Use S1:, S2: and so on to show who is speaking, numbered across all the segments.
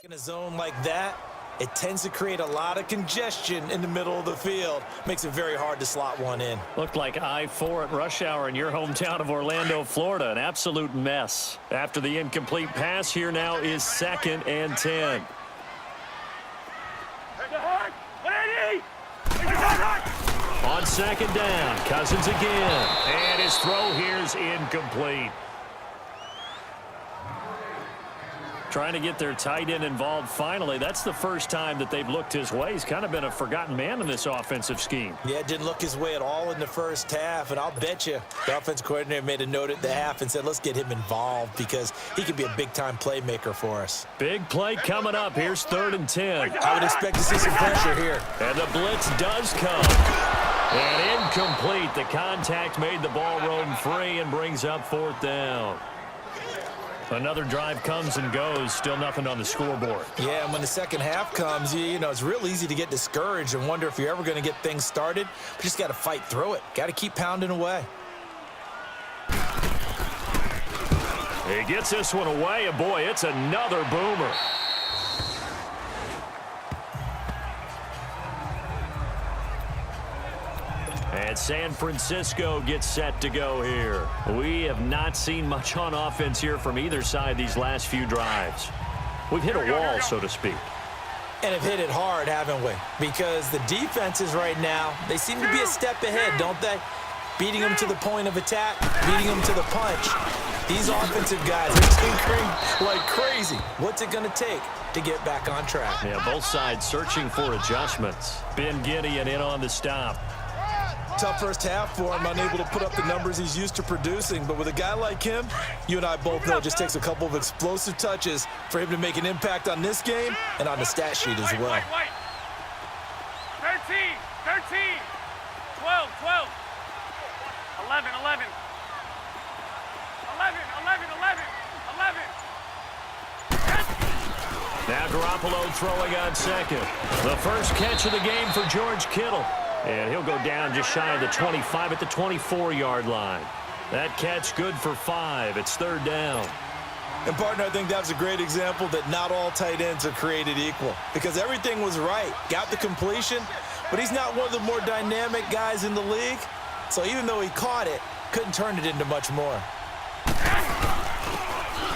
S1: In a zone like that, it tends to create a lot of congestion in the middle of the field. Makes it very hard to slot one in.
S2: Looked like I-4 at rush hour in your hometown of Orlando, Florida. An absolute mess. After the incomplete pass, here now is 2nd and 10. On 2nd down, Cousins again. And his throw here's incomplete. Trying to get their tight end involved finally. That's the first time that they've looked his way. He's kind of been a forgotten man in this offensive scheme.
S1: Yeah, didn't look his way at all in the first half, and I'll bet you the offensive coordinator made a note at the half and said, let's get him involved because he could be a big-time playmaker for us.
S2: Big play coming up. Here's 3rd and 10.
S1: I would expect to see some pressure here.
S2: And the blitz does come. And incomplete. The contact made the ball roam free and brings up 4th down. Another drive comes and goes. Still nothing on the scoreboard.
S1: Yeah, and when the second half comes, you know, it's real easy to get discouraged and wonder if you're ever going to get things started. But you just got to fight through it. Got to keep pounding away.
S2: He gets this one away, and boy, it's another boomer. And San Francisco gets set to go here. We have not seen much on offense here from either side these last few drives. We've hit a wall, so to speak.
S1: And have hit it hard, haven't we? Because the defenses right now, they seem to be a step ahead, don't they? Beating them to the point of attack, beating them to the punch. These offensive guys are tinkering like crazy. What's it going to take to get back on track?
S2: Yeah, both sides searching for adjustments. Ben Gideon in on the stop.
S1: Tough first half for him, unable to put up the numbers he's used to producing. But with a guy like him, you and I both know it just takes a couple of explosive touches for him to make an impact on this game and on the stat sheet as well.
S3: 13, 13, 12, 12, 11, 11, 11, 11, 11, 11.
S2: Now Garoppolo throwing on 2nd. The first catch of the game for George Kittle. And he'll go down just shy of the 25 at the 24-yard line. That catch good for 5. It's 3rd down.
S1: And, partner, I think that's a great example that not all tight ends are created equal. Because everything was right. Got the completion, but he's not one of the more dynamic guys in the league. So even though he caught it, couldn't turn it into much more.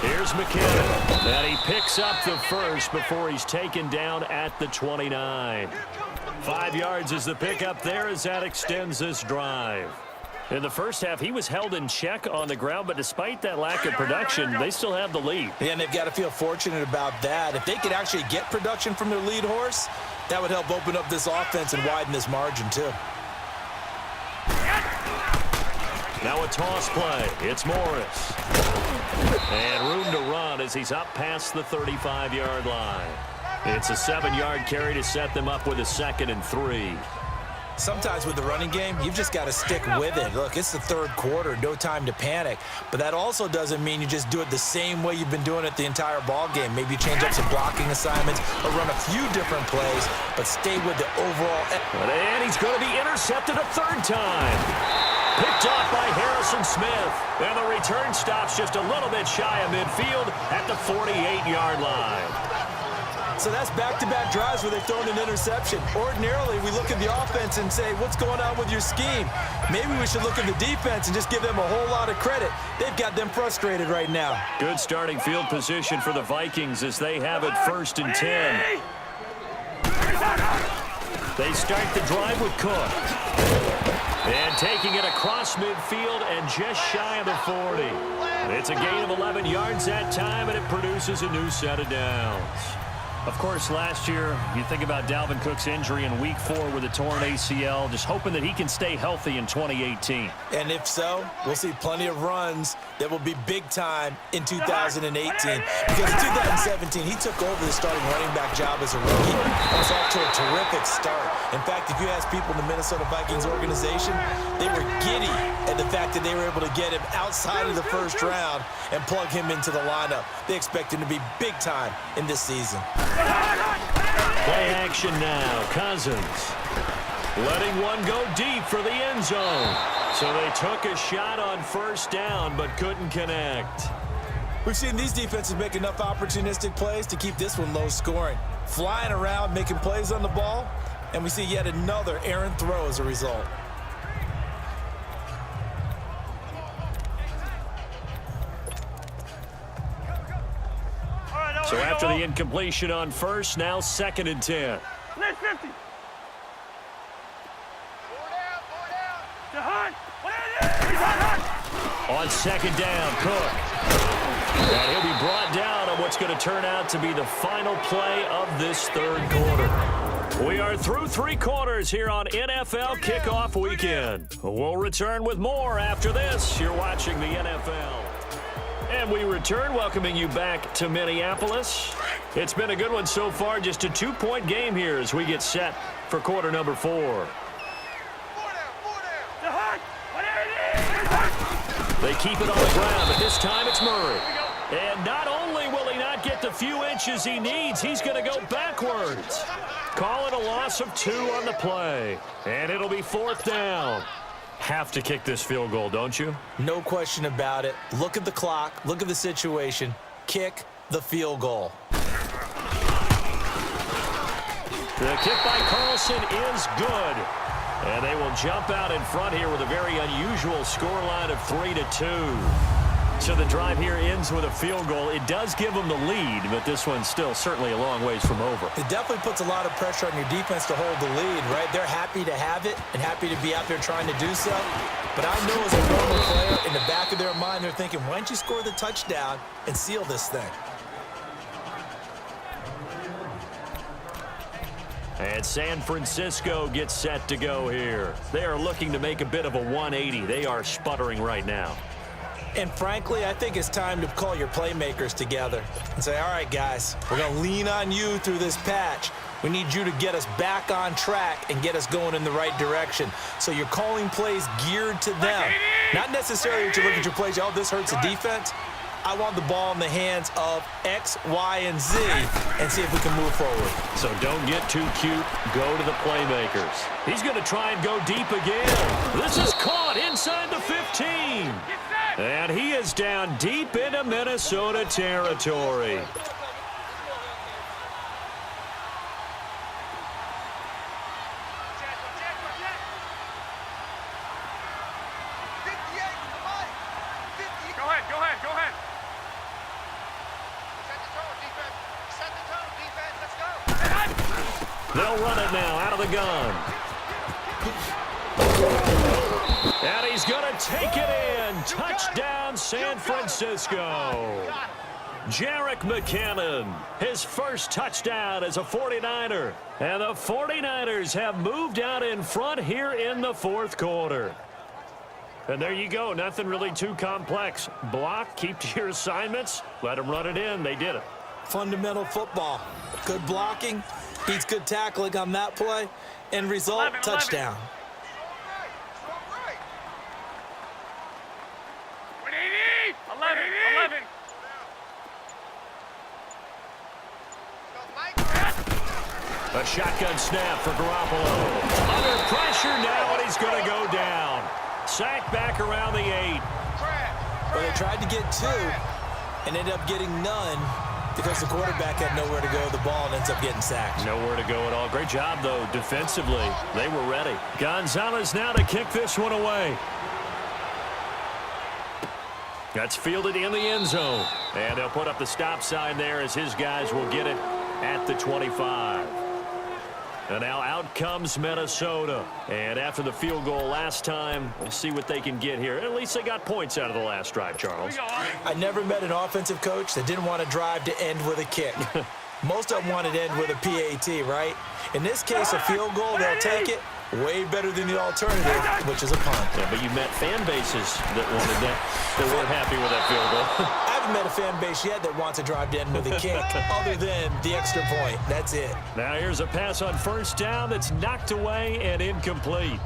S2: Here's McKinnon. And he picks up the first before he's taken down at the 29. 5 yards is the pickup there as that extends this drive. In the first half, he was held in check on the ground, but despite that lack of production, they still have the lead.
S1: Yeah, and they've got to feel fortunate about that. If they could actually get production from their lead horse, that would help open up this offense and widen this margin too.
S2: Now a toss play. It's Morris. And room to run as he's up past the 35-yard line. It's a 7-yard carry to set them up with a 2nd and 3.
S1: Sometimes with the running game, you've just got to stick with it. Look, it's the 3rd quarter, no time to panic. But that also doesn't mean you just do it the same way you've been doing it the entire ball game. Maybe you change up some blocking assignments or run a few different plays, but stay with the overall.
S2: And he's going to be intercepted a 3rd time. Picked off by Harrison Smith. And the return stops just a little bit shy of midfield at the 48-yard line.
S1: So that's back-to-back drives where they've thrown an interception. Ordinarily, we look at the offense and say, what's going on with your scheme? Maybe we should look at the defense and just give them a whole lot of credit. They've got them frustrated right now.
S2: Good starting field position for the Vikings as they have it 1st and 10. They start the drive with Cook. And taking it across midfield and just shy of the 40. It's a gain of 11 yards that time, and it produces a new set of downs. Of course, last year, you think about Dalvin Cook's injury in Week 4 with a torn ACL, just hoping that he can stay healthy in 2018.
S1: And if so, we'll see plenty of runs that will be big time in 2018. Because in 2017, he took over the starting running back job as a rookie and was off to a terrific start. In fact, if you ask people in the Minnesota Vikings organization, they were giddy at the fact that they were able to get him outside of the first round and plug him into the lineup. They expect him to be big time in this season.
S2: Play action now. Cousins letting one go deep for the end zone. So they took a shot on 1st down but couldn't connect.
S1: We've seen these defenses make enough opportunistic plays to keep this one low scoring. Flying around, making plays on the ball, and we see yet another errant throw as a result.
S2: So after the incompletion on first, now 2nd and 10.
S3: Let's 50.
S2: On 2nd down, Cook. And he'll be brought down on what's going to turn out to be the final play of this 3rd quarter. We are through 3 quarters here on NFL Kickoff Weekend. We'll return with more after this. You're watching the NFL. And we return, welcoming you back to Minneapolis. It's been a good one so far, just a 2-point game here as we get set for quarter number 4. They keep it on the ground, but this time it's Murray. And not only will he not get the few inches he needs, he's going to go backwards. Call it a loss of 2 on the play. And it'll be 4th down. Have to kick this field goal, don't you?
S1: No question about it. Look at the clock. Look at the situation. Kick the field goal.
S2: The kick by Carlson is good. And they will jump out in front here with a very unusual scoreline of 3-2. So the drive here ends with a field goal. It does give them the lead, but this one's still certainly a long ways from over.
S1: It definitely puts a lot of pressure on your defense to hold the lead, right? They're happy to have it and happy to be out there trying to do so. But I know as a normal player, in the back of their mind, they're thinking, why don't you score the touchdown and seal this thing?
S2: And San Francisco gets set to go here. They are looking to make a bit of a 180. They are sputtering right now.
S1: And frankly, I think it's time to call your playmakers together and say, all right, guys, we're going to lean on you through this patch. We need you to get us back on track and get us going in the right direction. So you're calling plays geared to them. Not necessarily that you look at your plays, oh, this hurts the defense. I want the ball in the hands of X, Y, and Z and see if we can move forward.
S2: So don't get too cute. Go to the playmakers. He's going to try and go deep again. This is caught inside the 15. And he is down deep into Minnesota territory.
S3: Go ahead.
S2: They'll run it now out of the gun. And he's going to take it in. Touchdown, San Francisco. Jerick McKinnon, his first touchdown as a 49er. And the 49ers have moved out in front here in the 4th quarter. And there you go. Nothing really too complex. Block, keep to your assignments, let them run it in. They did it.
S1: Fundamental football. Good blocking. Beats good tackling on that play. End result,
S3: 11.
S1: touchdown.
S3: 11.
S2: A shotgun snap for Garoppolo. Under pressure now, and he's going to go down. Sacked back around the 8.
S1: Well, they tried to get 2 and ended up getting none because the quarterback had nowhere to go with the ball and ends up getting sacked.
S2: Nowhere to go at all. Great job, though, defensively. They were ready. Gonzalez now to kick this one away. That's fielded in the end zone. And they'll put up the stop sign there as his guys will get it at the 25. And now out comes Minnesota. And after the field goal last time, we'll see what they can get here. At least they got points out of the last drive, Charles.
S1: I never met an offensive coach that didn't want to drive to end with a kick. Most of them wanted to end with a PAT, right? In this case, a field goal, they'll take it. Way better than the alternative, which is a punt.
S2: Yeah, but you met fan bases that wanted that, that weren't happy with that field goal.
S1: I haven't met a fan base yet that wants to drive to end with a kick, other than the extra point. That's it.
S2: Now here's a pass on first down that's knocked away and incomplete.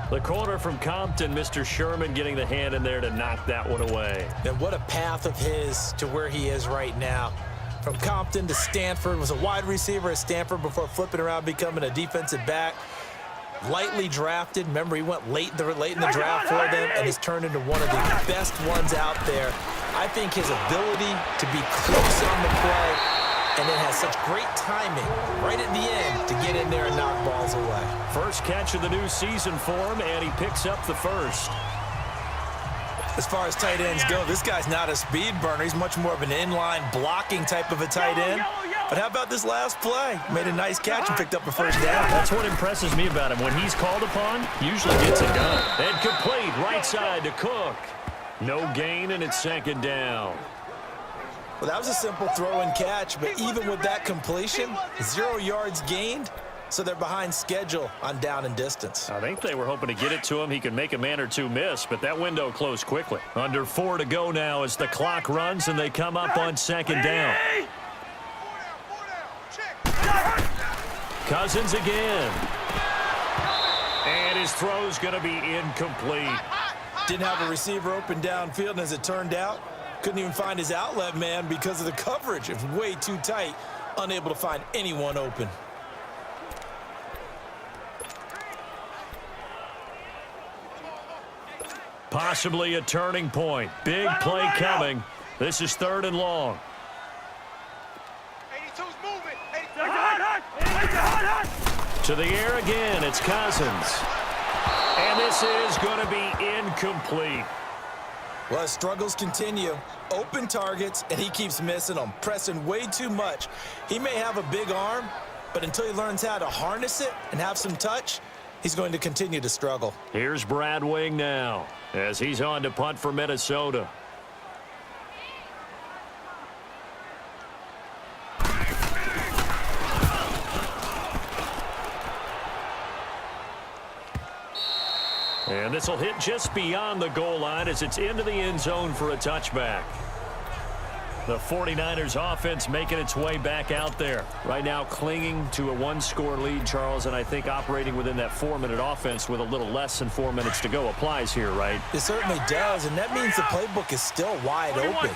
S2: The corner from Compton, Mr. Sherman, getting the hand in there to knock that one away.
S1: And what a path of his to where he is right now. From Compton to Stanford, was a wide receiver at Stanford before flipping around, becoming a defensive back. Lightly drafted. Remember, he went late in the draft for them and has turned into one of the best ones out there I think his ability to be close on the play and then has such great timing right at the end to get in there and knock balls away.
S2: First catch of the new season for him, and he picks up the first.
S1: As far as tight ends go, this guy's not a speed burner. He's much more of an inline blocking type of a tight end. But how about this last play? Made a nice catch and picked up a first down.
S2: That's what impresses me about him. When he's called upon, usually gets it done. And complete right side to Cook. No gain, and it's second down.
S1: Well, that was a simple throw and catch, but even with that completion, 0 yards gained, so they're behind schedule on down and distance.
S2: I think they were hoping to get it to him. He could make a man or two miss, but that window closed quickly. Under 4 to go now as the clock runs, and they come up on second down. Cousins again. And his throw's going to be incomplete.
S1: Didn't have a receiver open downfield, and as it turned out, couldn't even find his outlet man because of the coverage. It was way too tight, unable to find anyone open.
S2: Possibly a turning point. Big play coming. This is 3rd and long.
S3: 82's moving.
S2: To the air again. It's Cousins. And this is going to be incomplete.
S1: Well, his struggles continue. Open targets, and he keeps missing them, pressing way too much. He may have a big arm, but until he learns how to harness it and have some touch, he's going to continue to struggle.
S2: Here's Brad Wing now as he's on to punt for Minnesota. And this will hit just beyond the goal line as it's into the end zone for a touchback. The 49ers offense making its way back out there. Right now clinging to a 1-score lead, Charles, and I think operating within that 4-minute offense with a little less than 4 minutes to go applies here, right?
S1: It certainly does, and that means the playbook is still wide open.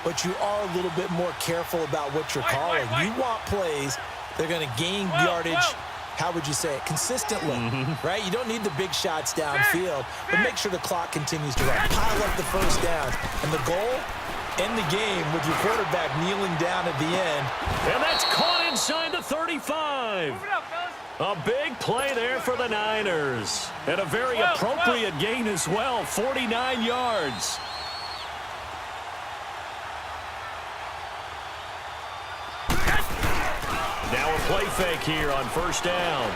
S1: But you are a little bit more careful about what you're calling. You want plays that are going to gain yardage, how would you say it, consistently, right? You don't need the big shots downfield, but make sure the clock continues to run. Pile up the first downs. And the goal, end the game with your quarterback kneeling down at the end.
S2: And that's caught inside the 35. A big play there for the Niners. And a very appropriate gain as well, 49 yards. Now a play fake here on first down.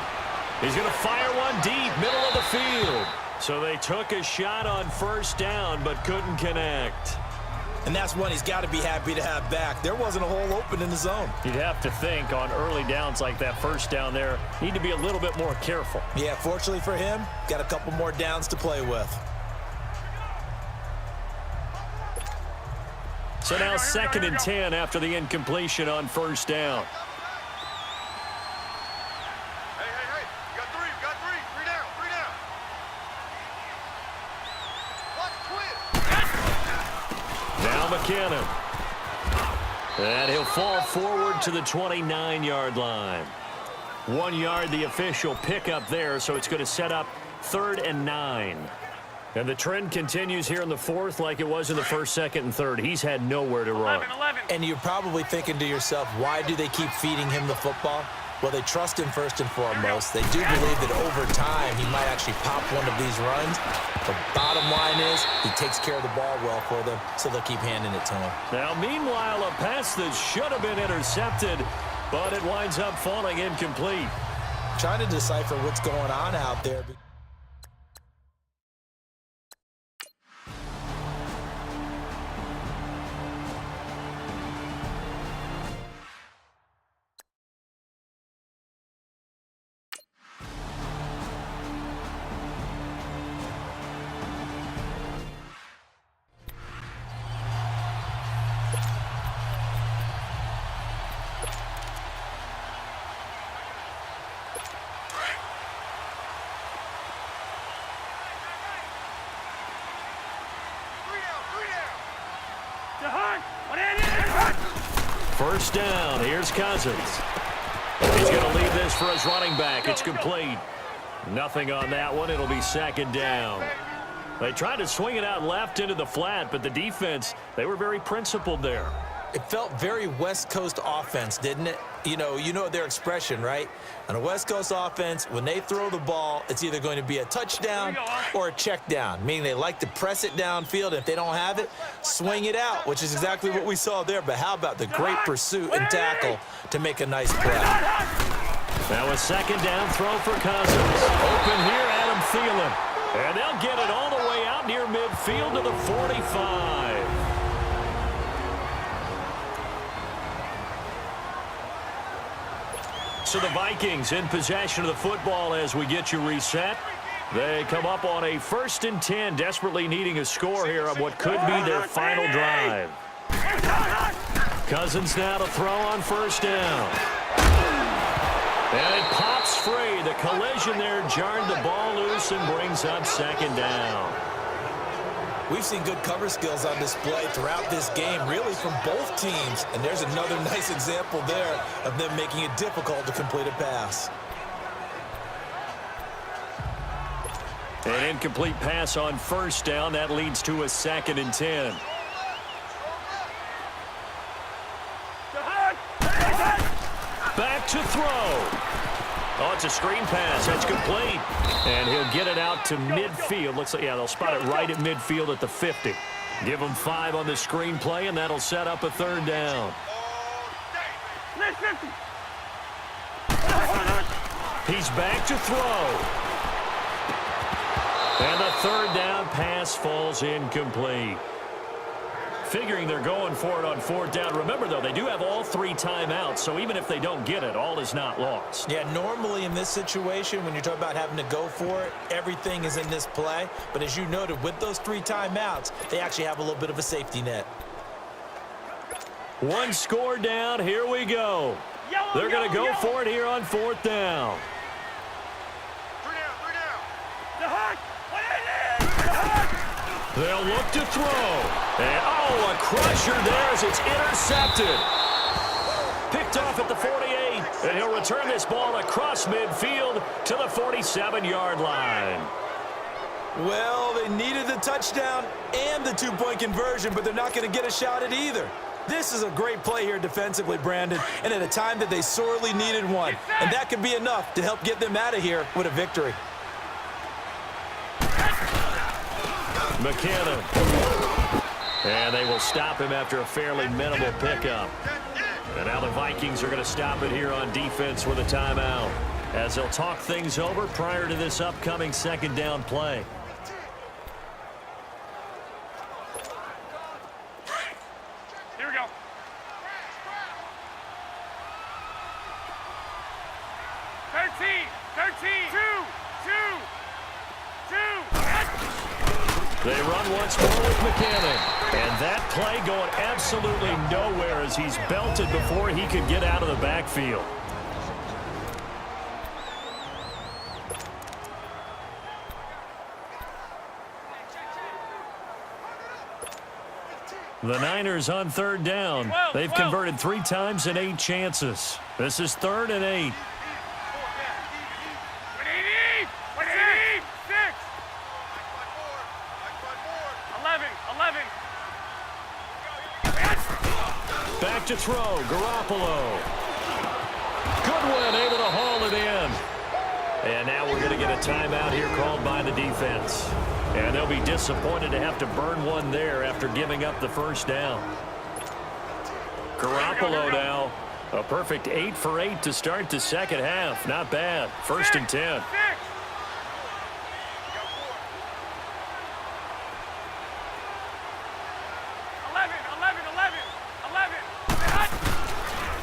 S2: He's going to fire one deep, middle of the field. So they took a shot on first down, but couldn't connect.
S1: And that's one he's got to be happy to have back. There wasn't a hole open in the zone.
S2: You'd have to think on early downs like that first down there, need to be a little bit more careful.
S1: Yeah, fortunately for him, got a couple more downs to play with.
S2: So now 2nd and 10 after the incompletion on first down. McKinnon. And he'll fall forward to the 29-yard line. 1 yard, the official pickup there, so it's going to set up 3rd and 9. And the trend continues here in the 4th like it was in the 1st, 2nd, and 3rd. He's had nowhere to run.
S3: 11.
S1: And you're probably thinking to yourself, why do they keep feeding him the football? Well, they trust him first and foremost. They do believe that over time he might actually pop one of these runs. The bottom line is he takes care of the ball well for them, so they'll keep handing it to him.
S2: Now, meanwhile, a pass that should have been intercepted, but it winds up falling incomplete.
S1: Trying to decipher what's going on out there.
S2: First down. Here's Cousins. He's going to leave this for his running back. It's complete. Nothing on that one. It'll be 2nd down. They tried to swing it out left into the flat, but the defense, they were very principled there.
S1: It felt very West Coast offense, didn't it? You know their expression, right? On a West Coast offense, when they throw the ball, it's either going to be a touchdown or a check down, meaning they like to press it downfield. If they don't have it, swing it out, which is exactly what we saw there. But how about the great pursuit and tackle to make a nice play?
S2: Now a second down throw for Cousins. Open here, Adam Thielen. And they'll get it all the way out near midfield to the 45. So the Vikings in possession of the football as we get you reset. They come up on a 1st and 10, desperately needing a score here on what could be their final drive. Cousins now to throw on 1st down. And it pops free. The collision there jarred the ball loose and brings up 2nd down.
S1: We've seen good cover skills on display throughout this game, really from both teams. And there's another nice example there of them making it difficult to complete a pass.
S2: An incomplete pass on 1st down. That leads to a 2nd and 10. Back to throw. Oh, it's a screen pass. That's complete. And he'll get it out to midfield. Looks like, yeah, they'll spot it right at midfield at the 50. Give them 5 on the screen play, and that'll set up a 3rd down. He's back to throw. And the 3rd down pass falls incomplete. Figuring they're going for it on 4th down. Remember, though, they do have all 3 timeouts, so even if they don't get it, all is not lost.
S1: Yeah, normally in this situation, when you're talking about having to go for it, everything is in this play. But as you noted, with those 3 timeouts, they actually have a little bit of a safety net.
S2: 1 score down. Here we go. They're going to go for it here on 4th down.
S3: 3 down.
S2: They'll look to throw. And, oh, a crusher there as it's intercepted. Picked off at the 48. And he'll return this ball across midfield to the 47-yard line.
S1: Well, they needed the touchdown and the 2-point conversion, but they're not going to get a shot at either. This is a great play here defensively, Brandon, and at a time that they sorely needed one. And that could be enough to help get them out of here with a victory.
S2: McKinnon. And they will stop him after a fairly minimal pickup. And now the Vikings are going to stop it here on defense with a timeout, as they'll talk things over prior to this upcoming 2nd down play.
S3: Here we go.
S2: They run once more with McKinnon. And that play going absolutely nowhere as he's belted before he could get out of the backfield. The Niners on 3rd down. They've converted 3 times in 8 chances. This is 3rd and 8. Back to throw, Garoppolo. Goodwin able to haul it in. And now we're going to get a timeout here called by the defense. And they'll be disappointed to have to burn one there after giving up the 1st down. Garoppolo now, a perfect 8 for 8 to start the 2nd half. Not bad. 1st and 10.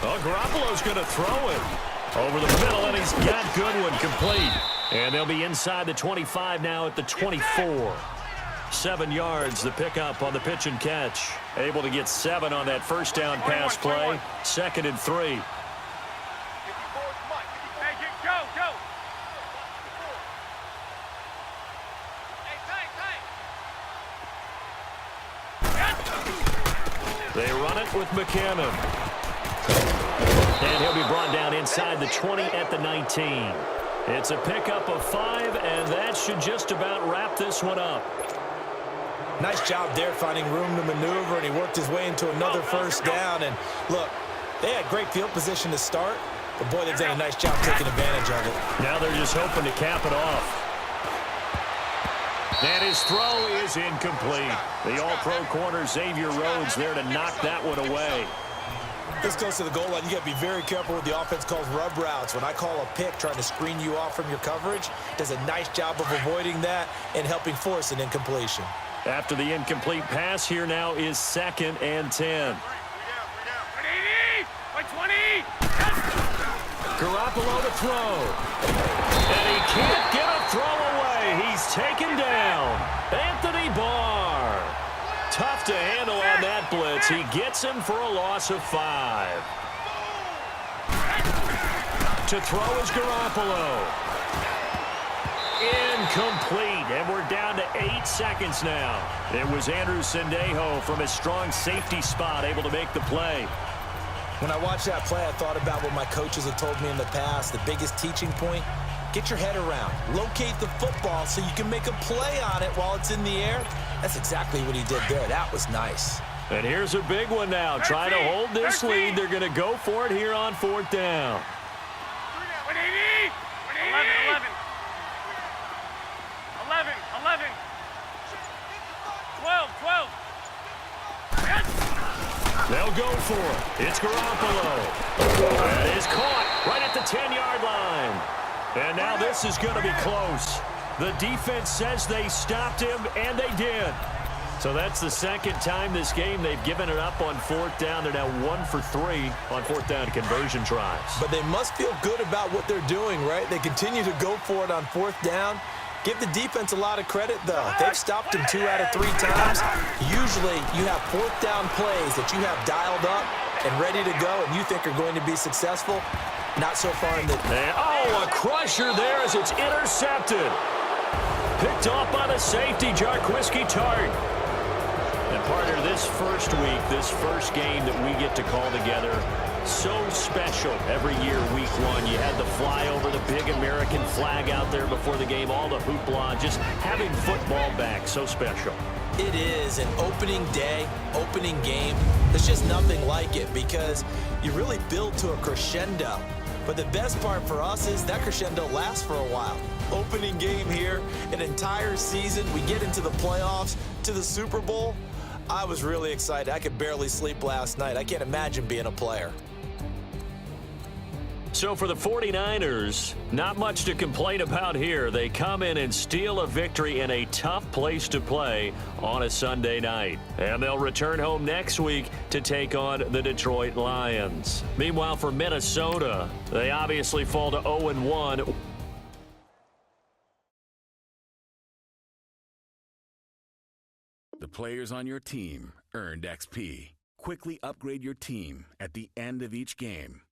S2: Well, Garoppolo's going to throw it over the middle, and he's got Goodwin complete. And they'll be inside the 25 now at the 24. 7 yards, the pickup on the pitch and catch. Able to get 7 on that 1st down pass play. 2nd and 3. They run it with McKinnon. And he'll be brought down inside the 20 at the 19. It's a pickup of 5, and that should just about wrap this one up.
S1: Nice job there finding room to maneuver, and he worked his way into another first down. And look, they had great field position to start, but boy, they've done a nice job taking advantage of it.
S2: Now they're just hoping to cap it off. And his throw is incomplete. The all-pro corner Xavier Rhodes there to knock that one away.
S1: This goes to the goal line. You got to be very careful with the offense calls rub routes. When I call a pick trying to screen you off from your coverage, does a nice job of avoiding that and helping force an incompletion.
S2: After the incomplete pass, here now is 2nd and 10.
S3: 20!
S2: Garoppolo to throw. And he can't get a throw away. He's taken down. Anthony Barr. Tough to handle on that blitz. He gets him for a loss of 5. To throw is Garoppolo. Incomplete, and we're down to 8 seconds now. It was Andrew Sendejo from his strong safety spot able to make the play.
S1: When I watched that play, I thought about what my coaches have told me in the past. The biggest teaching point, get your head around. Locate the football so you can make a play on it while it's in the air. That's exactly what he did there. That was nice.
S2: And here's a big one now. Trying to hold this lead. They're going to go for it here on 4th down.
S3: 11. 12.
S2: They'll go for it. It's Garoppolo. That is caught right at the 10-yard line. And now this is going to be close. The defense says they stopped him, and they did. So that's the 2nd time this game they've given it up on 4th down. They're now 1 for 3 on 4th down conversion tries.
S1: But they must feel good about what they're doing, right? They continue to go for it on 4th down. Give the defense a lot of credit, though. They've stopped him 2 out of 3 times. Usually, you have 4th down plays that you have dialed up and ready to go and you think are going to be successful. Not so far in the...
S2: Oh, a crusher there as it's intercepted. Picked off by the safety, Jarquiski Tart. And partner, this first week, this first game that we get to call together, so special every year, week 1. You had the flyover, the big American flag out there before the game, all the hoopla, just having football back, so special.
S1: It is an opening day, opening game. There's just nothing like it because you really build to a crescendo. But the best part for us is that crescendo lasts for a while. Opening game here, an entire season. We get into the playoffs, to the Super Bowl. I was really excited. I could barely sleep last night. I can't imagine being a player.
S2: So for the 49ers, not much to complain about here. They come in and steal a victory in a tough place to play on a Sunday night. And they'll return home next week to take on the Detroit Lions. Meanwhile, for Minnesota, they obviously fall to 0-1.
S4: The players on your team earned XP. Quickly upgrade your team at the end of each game.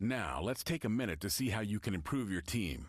S4: Now, let's take a minute to see how you can improve your team.